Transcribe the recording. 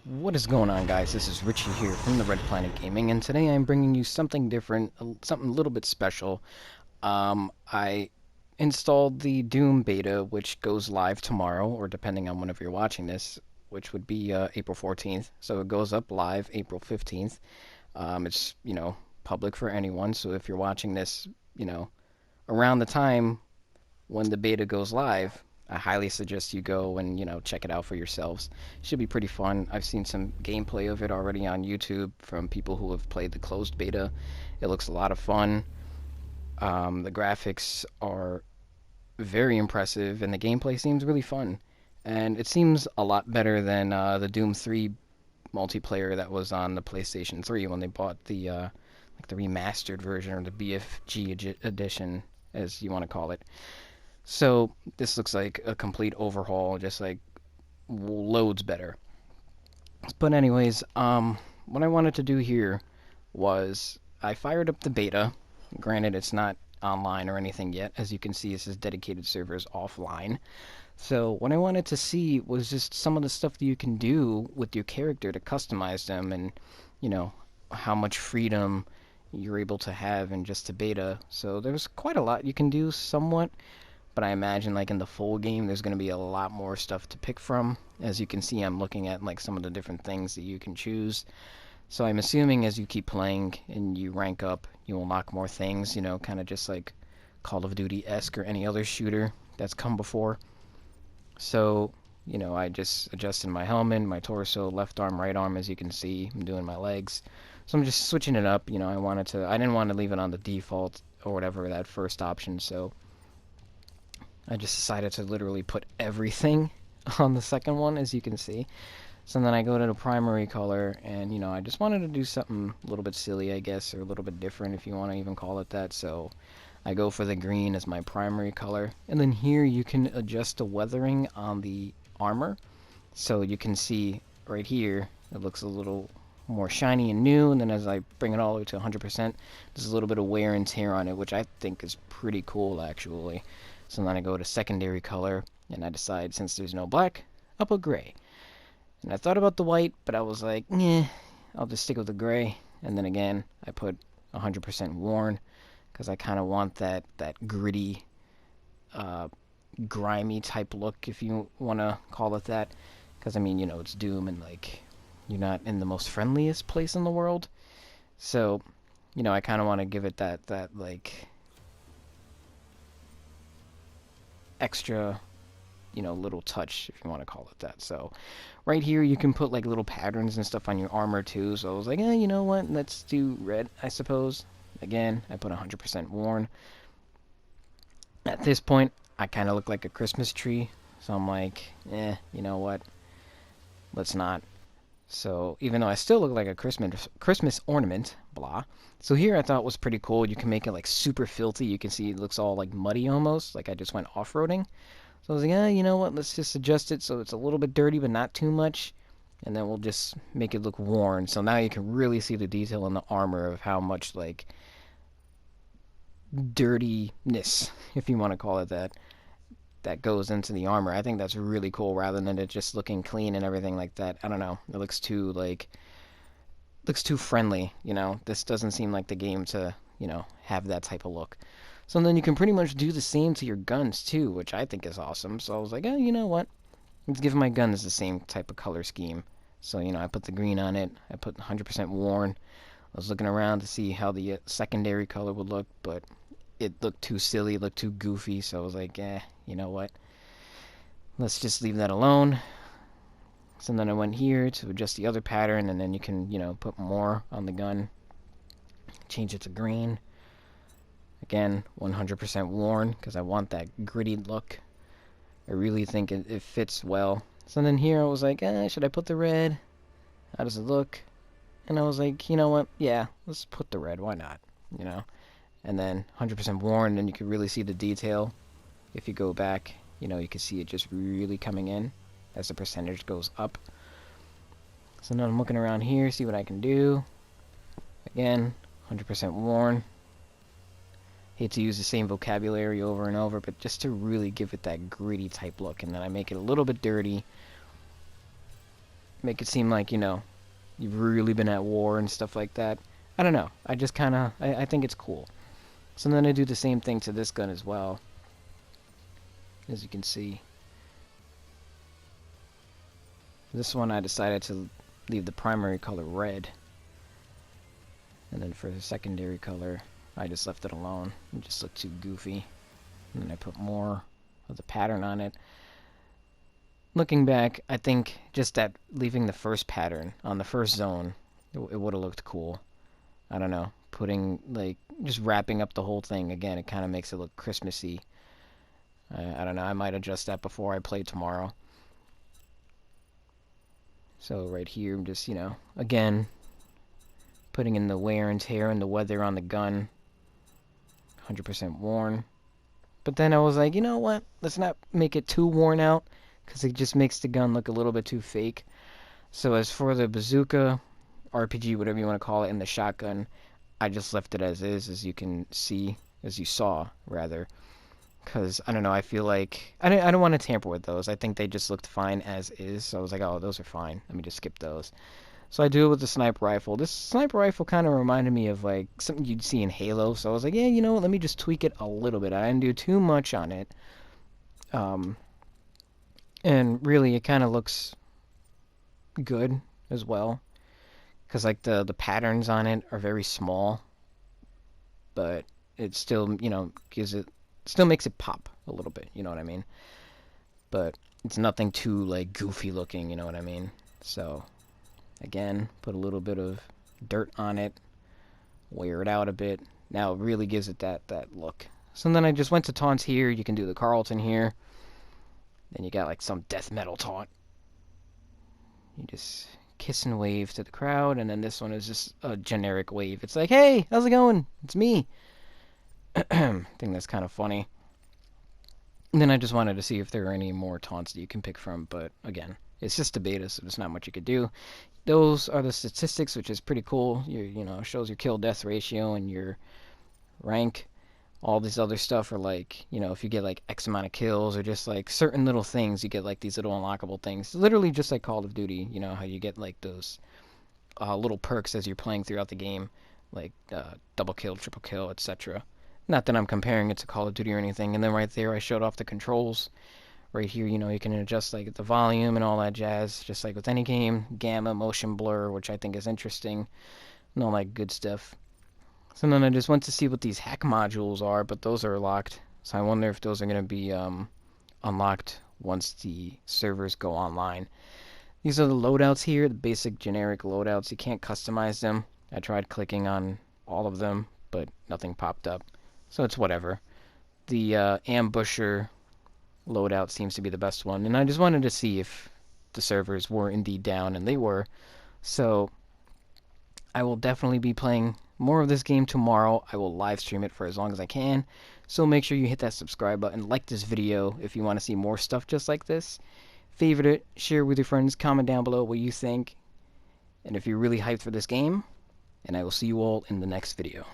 What is going on, guys? This is Richie here from the Red Planet Gaming, and today I'm bringing you something different, something a little bit special. I installed the Doom beta, which goes live tomorrow, or depending on whenever you're watching this, which would be April 14th. So it goes up live April 15th. It's, public for anyone, so if you're watching this, you know, around the time when the beta goes live, I highly suggest you go and check it out for yourselves. Should be pretty fun. I've seen some gameplay of it already on YouTube from people who have played the closed beta. It looks a lot of fun. The graphics are very impressive, and the gameplay seems really fun. And it seems a lot better than the Doom 3 multiplayer that was on the PlayStation 3 when they bought the the remastered version, or the BFG edition, as you want to call it. So this looks like a complete overhaul, just like loads better. But anyways, what I wanted to do here was I fired up the beta. Granted, it's not online or anything yet. As you can see, it says dedicated servers offline. So what I wanted to see was just some of the stuff that you can do with your character to customize them, and you know how much freedom you're able to have in just a beta. So there's quite a lot you can do somewhat, but I imagine like in the full game there's going to be a lot more stuff to pick from. As you can see, I'm looking at like some of the different things that you can choose. So I'm assuming as you keep playing and you rank up, you unlock more things, kind of just like Call of Duty-esque or any other shooter that's come before. So, I just adjusted my helmet, my torso, left arm, right arm, as you can see. I'm doing my legs. So I'm just switching it up. I didn't want to leave it on the default or whatever, that first option, so I just decided to literally put everything on the second one, as you can see. So then I go to the primary color, and I just wanted to do something a little bit silly, I guess, or a little bit different, if you want to even call it that. So I go for the green as my primary color, and then here you can adjust the weathering on the armor. So you can see right here, it looks a little more shiny and new, and then as I bring it all the way to 100%, there's a little bit of wear and tear on it, which I think is pretty cool, actually. So then I go to secondary color, and I decide, since there's no black, I'll put gray. And I thought about the white, but I was like, eh, I'll just stick with the gray. And then again, I put 100% worn, because I kind of want that gritty, uh, grimy type look, if you want to call it that. Because I mean, it's Doom, and like you're not in the most friendliest place in the world. So, I kind of want to give it that like extra, little touch, if you want to call it that. So right here you can put like little patterns and stuff on your armor too. So I was like, you know what? Let's do red, I suppose. Again, I put 100% worn. At this point, I kind of look like a Christmas tree. So I'm like, you know what? Let's not. So even though I still look like a Christmas ornament, blah. So here I thought was pretty cool. You can make it like super filthy. You can see it looks all like muddy almost, like I just went off-roading. So I was like, you know what? Let's just adjust it so it's a little bit dirty, but not too much. And then we'll just make it look worn. So now you can really see the detail in the armor of how much like dirtiness, if you want to call it that, that goes into the armor. I think that's really cool rather than it just looking clean and everything like that. I don't know. It looks too friendly, This doesn't seem like the game to, have that type of look. So then you can pretty much do the same to your guns too, which I think is awesome. So I was like, you know what? Let's give my guns the same type of color scheme. So, I put the green on it. I put 100% worn. I was looking around to see how the secondary color would look, but it looked too silly, it looked too goofy, so I was like, you know what? Let's just leave that alone. So then I went here to adjust the other pattern, and then you can, put more on the gun. Change it to green. Again, 100% worn, because I want that gritty look. I really think it fits well. So then here I was like, should I put the red? How does it look? And I was like, you know what? Yeah, let's put the red. Why not? And then 100% worn, and you can really see the detail. If you go back, you can see it just really coming in as the percentage goes up. So now I'm looking around here, see what I can do. Again, 100% worn. Hate to use the same vocabulary over and over, but just to really give it that gritty type look. And then I make it a little bit dirty. make it seem like, you've really been at war and stuff like that. I don't know. I just kind of, I think it's cool. So then I do the same thing to this gun as well, as you can see. This one I decided to leave the primary color red. And then for the secondary color, I just left it alone. It just looked too goofy. And then I put more of the pattern on it. Looking back, I think just that leaving the first pattern on the first zone, it would have looked cool. I don't know. Putting, like, just wrapping up the whole thing again, it kind of makes it look Christmassy. I don't know. I might adjust that before I play tomorrow. So right here, I'm just, again, putting in the wear and tear and the weather on the gun. 100% worn. But then I was like, you know what? Let's not make it too worn out, because it just makes the gun look a little bit too fake. So as for the bazooka, RPG, whatever you want to call it, and the shotgun, I just left it as is, as you can see, as you saw, rather. Because, I don't know, I feel like, I don't want to tamper with those. I think they just looked fine as is, so I was like, oh, those are fine. Let me just skip those. So I do it with the sniper rifle. This sniper rifle kind of reminded me of, like, something you'd see in Halo, so I was like, yeah, you know what, let me just tweak it a little bit. I didn't do too much on it. And really, it kind of looks good as well. Because, like, the patterns on it are very small, but it still, gives it, still makes it pop a little bit, you know what I mean? But it's nothing too, like, goofy looking, you know what I mean? So, again, put a little bit of dirt on it, wear it out a bit. Now it really gives it that look. So then I just went to taunts here. You can do the Carlton here. Then you got, like, some death metal taunt. You just kiss and wave to the crowd, and then this one is just a generic wave. It's like, hey, how's it going? It's me. I think that's kind of funny. And then I just wanted to see if there are any more taunts that you can pick from, but again, it's just a beta, so there's not much you could do. Those are the statistics, which is pretty cool. Shows your kill-death ratio and your rank. All this other stuff are like, if you get like X amount of kills or just like certain little things, you get like these little unlockable things. Literally just like Call of Duty, how you get like those little perks as you're playing throughout the game, like double kill, triple kill, etc. Not that I'm comparing it to Call of Duty or anything. And then right there, I showed off the controls. Right here, you can adjust like the volume and all that jazz, just like with any game. Gamma, motion blur, which I think is interesting, and all that good stuff. So then I just went to see what these hack modules are, but those are locked. So I wonder if those are going to be unlocked once the servers go online. These are the loadouts here, the basic generic loadouts. You can't customize them. I tried clicking on all of them, but nothing popped up. So it's whatever. The ambusher loadout seems to be the best one, and I just wanted to see if the servers were indeed down, and they were. So I will definitely be playing more of this game tomorrow. I will live stream it for as long as I can. So make sure you hit that subscribe button, like this video if you want to see more stuff just like this. Favorite it, share with your friends, comment down below what you think, and if you're really hyped for this game, and I will see you all in the next video.